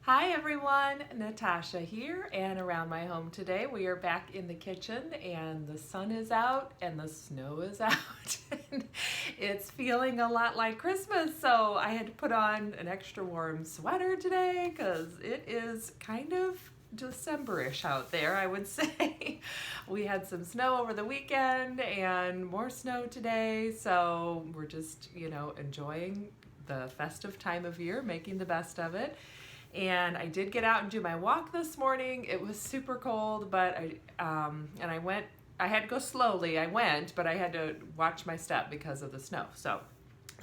Hi everyone, Natasha here, and around my home today we are back in the kitchen and the sun is out and the snow is out and it's feeling a lot like Christmas, so I had to put on an extra warm sweater today because it is kind of December-ish out there, I would say. We had some snow over the weekend and more snow today, so we're just, enjoying the festive time of year, making the best of it. And I did get out and do my walk this morning. It was super cold, but I went. I had to go slowly. I went, but I had to watch my step because of the snow. So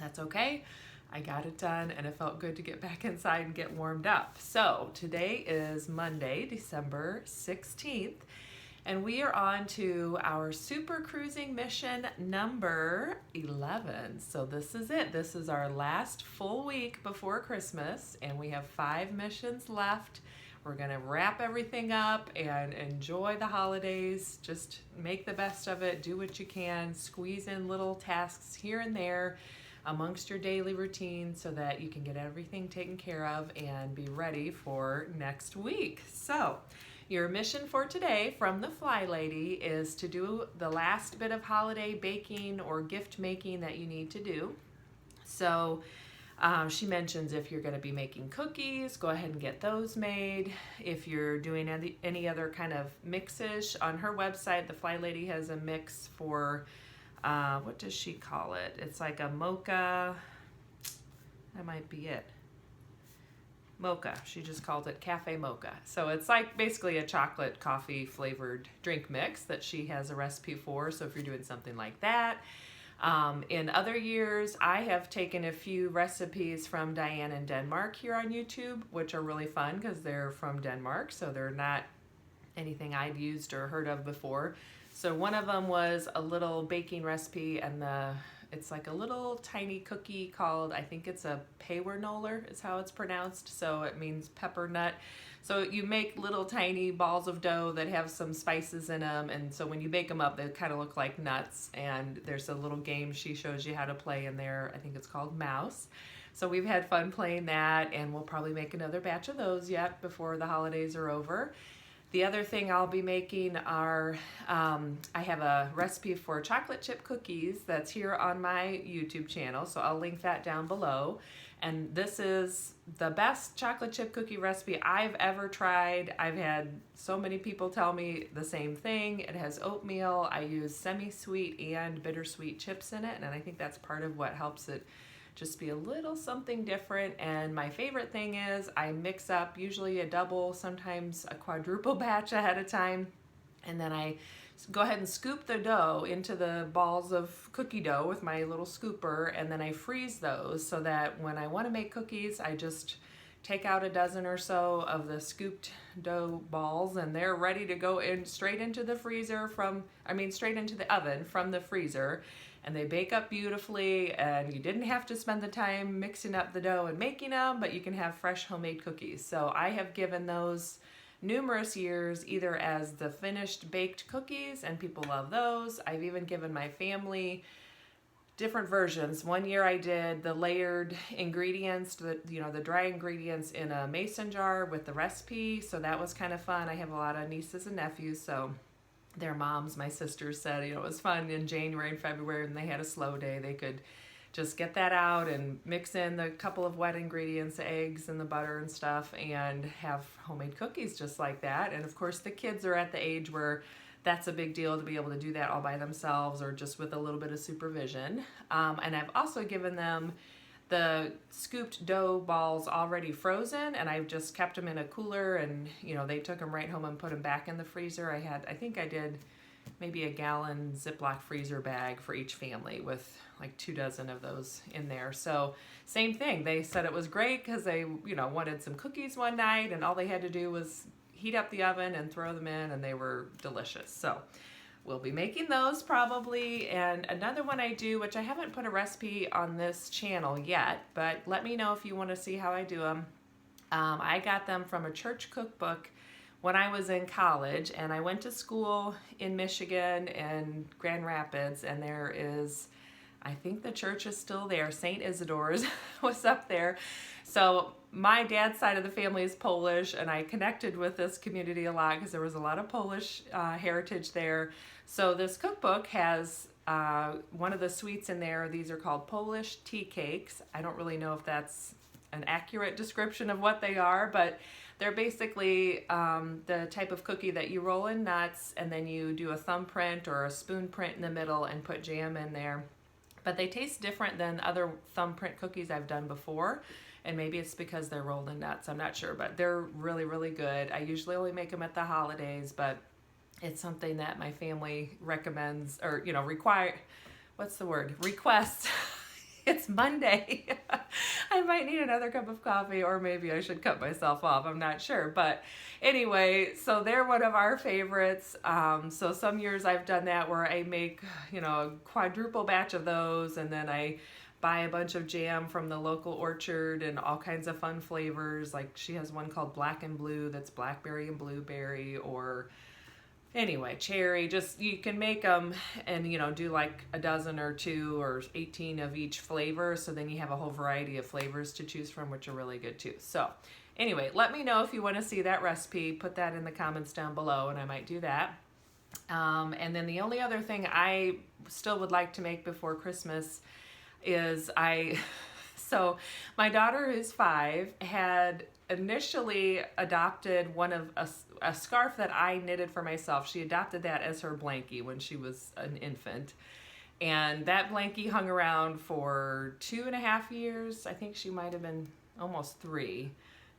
that's okay. I got it done, and it felt good to get back inside and get warmed up. So today is Monday, December 16th. And we are on to our super cruising mission number 11. So this is it. This is our last full week before Christmas, and we have 5 missions left. We're going to wrap everything up and enjoy the holidays. Just make the best of it. Do what you can. Squeeze in little tasks here and there amongst your daily routine so that you can get everything taken care of and be ready for next week. So your mission for today from the Fly Lady is to do the last bit of holiday baking or gift making that you need to do. So she mentions if you're going to be making cookies, go ahead and get those made. If you're doing any other kind of mixes, on her website, the Fly Lady has a mix for, what does she call it? It's like a mocha, that might be it. Mocha. She just called it Cafe Mocha. So it's like basically a chocolate coffee flavored drink mix that she has a recipe for. So if you're doing something like that. In other years, I have taken a few recipes from Diane in Denmark here on YouTube, which are really fun because they're from Denmark. So they're not anything I'd used or heard of before. So one of them was a little baking recipe, and it's like a little tiny cookie called, I think it's a pewernoller is how it's pronounced. So it means pepper nut. So you make little tiny balls of dough that have some spices in them. And so when you bake them up, they kind of look like nuts. And there's a little game she shows you how to play in there. I think it's called Mouse. So we've had fun playing that, and we'll probably make another batch of those yet before the holidays are over. The other thing I'll be making are, I have a recipe for chocolate chip cookies that's here on my YouTube channel, so I'll link that down below. And this is the best chocolate chip cookie recipe I've ever tried. I've had so many people tell me the same thing. It has oatmeal. I use semi-sweet and bittersweet chips in it, and I think that's part of what helps it just be a little something different. And my favorite thing is I mix up usually a double, sometimes a quadruple batch ahead of time, and then I go ahead and scoop the dough into the balls of cookie dough with my little scooper, and then I freeze those so that when I want to make cookies, I just take out a dozen or so of the scooped dough balls, and they're ready to go in straight into the freezer straight into the oven from the freezer. And they bake up beautifully, and you didn't have to spend the time mixing up the dough and making them, but you can have fresh homemade cookies. So I have given those numerous years either as the finished baked cookies, and people love those. I've even given my family different versions. One year I did the layered ingredients, the dry ingredients in a mason jar with the recipe. So that was kind of fun. I have a lot of nieces and nephews, so their moms, my sisters, said, it was fun in January and February when they had a slow day. They could just get that out and mix in the couple of wet ingredients, the eggs and the butter and stuff, and have homemade cookies just like that. And of course, the kids are at the age where that's a big deal to be able to do that all by themselves or just with a little bit of supervision. And I've also given them the scooped dough balls already frozen, and I've just kept them in a cooler, and they took them right home and put them back in the freezer. I think I did maybe a gallon Ziploc freezer bag for each family with like 2 dozen of those in there. So same thing, they said it was great because they wanted some cookies one night, and all they had to do was heat up the oven and throw them in, and they were delicious. So we'll be making those probably. And another one I do, which I haven't put a recipe on this channel yet, but let me know if you want to see how I do them. I got them from a church cookbook when I was in college, and I went to school in Michigan and Grand Rapids, and there is, I think the church is still there, St. Isidore's was up there. So my dad's side of the family is Polish, and I connected with this community a lot because there was a lot of Polish heritage there. So this cookbook has one of the sweets in there. These are called Polish tea cakes. I don't really know if that's an accurate description of what they are, but they're basically the type of cookie that you roll in nuts and then you do a thumbprint or a spoon print in the middle and put jam in there. But they taste different than other thumbprint cookies I've done before. And maybe it's because they're rolled in nuts. I'm not sure, but they're really, really good. I usually only make them at the holidays, but it's something that my family recommends, or, you know, requests. It's Monday. I might need another cup of coffee, or maybe I should cut myself off. I'm not sure. But anyway, so they're one of our favorites. So some years I've done that where I make, you know, a quadruple batch of those, and then I buy a bunch of jam from the local orchard and all kinds of fun flavors. Like she has one called Black and Blue that's blackberry and blueberry, or anyway, cherry. Just, you can make them and, you know, do like a dozen or two or 18 of each flavor. So then you have a whole variety of flavors to choose from, which are really good too. So anyway, let me know if you want to see that recipe. Put that in the comments down below and I might do that. And then the only other thing I still would like to make before Christmas is so my daughter, who's 5, had initially adopted one of a scarf that I knitted for myself. She adopted that as her blankie when she was an infant. And that blankie hung around for 2.5 years. I think she might have been almost 3.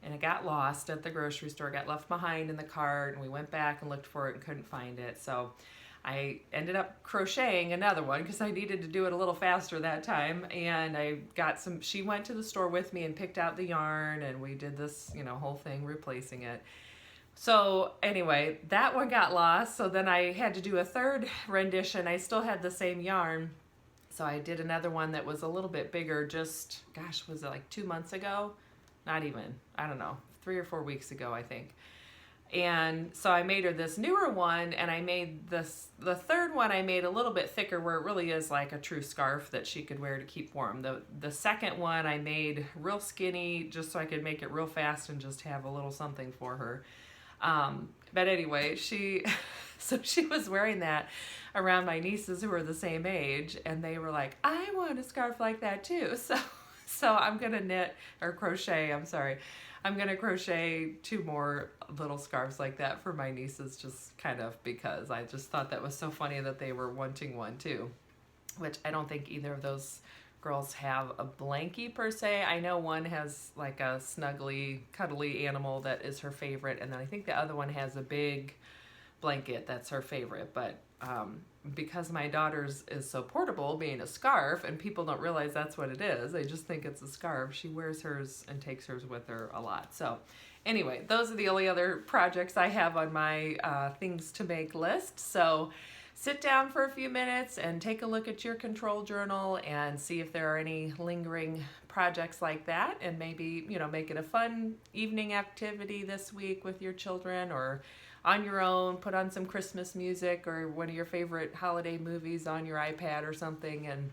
And it got lost at the grocery store, got left behind in the cart, and we went back and looked for it and couldn't find it. So I ended up crocheting another one because I needed to do it a little faster that time. And I got she went to the store with me and picked out the yarn, and we did this, you know, whole thing replacing it. So anyway, that one got lost. So then I had to do a third rendition. I still had the same yarn. So I did another one that was a little bit bigger, just, gosh, was it like 2 months ago? Not even, I don't know, 3 or 4 weeks ago, I think. And so I made her this newer one, and I made the third one I made a little bit thicker where it really is like a true scarf that she could wear to keep warm. The second one I made real skinny just so I could make it real fast and just have a little something for her. But anyway, so she was wearing that around my nieces who were the same age, and they were like, I want a scarf like that too. So I'm gonna I'm gonna crochet 2 more little scarves like that for my nieces, just kind of because I just thought that was so funny that they were wanting one too, which I don't think either of those girls have a blankie per se. I know one has like a snuggly, cuddly animal that is her favorite, and then I think the other one has a big blanket that's her favorite. But because my daughter's is so portable, being a scarf, and people don't realize that's what it is, they just think it's a scarf, she wears hers and takes hers with her a lot. So anyway, those are the only other projects I have on my things to make list. So sit down for a few minutes and take a look at your control journal and see if there are any lingering projects like that, and maybe, you know, make it a fun evening activity this week with your children, or on your own, put on some Christmas music or one of your favorite holiday movies on your iPad or something, and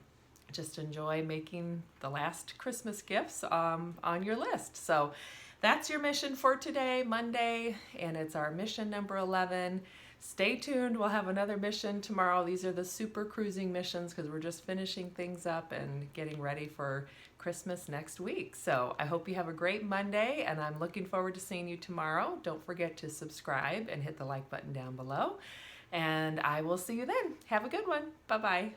just enjoy making the last Christmas gifts on your list. So that's your mission for today, Monday, and it's our mission number 11. Stay tuned. We'll have another mission tomorrow. These are the super cruising missions because we're just finishing things up and getting ready for Christmas next week. So I hope you have a great Monday, and I'm looking forward to seeing you tomorrow. Don't forget to subscribe and hit the like button down below, and I will see you then. Have a good one. Bye-bye.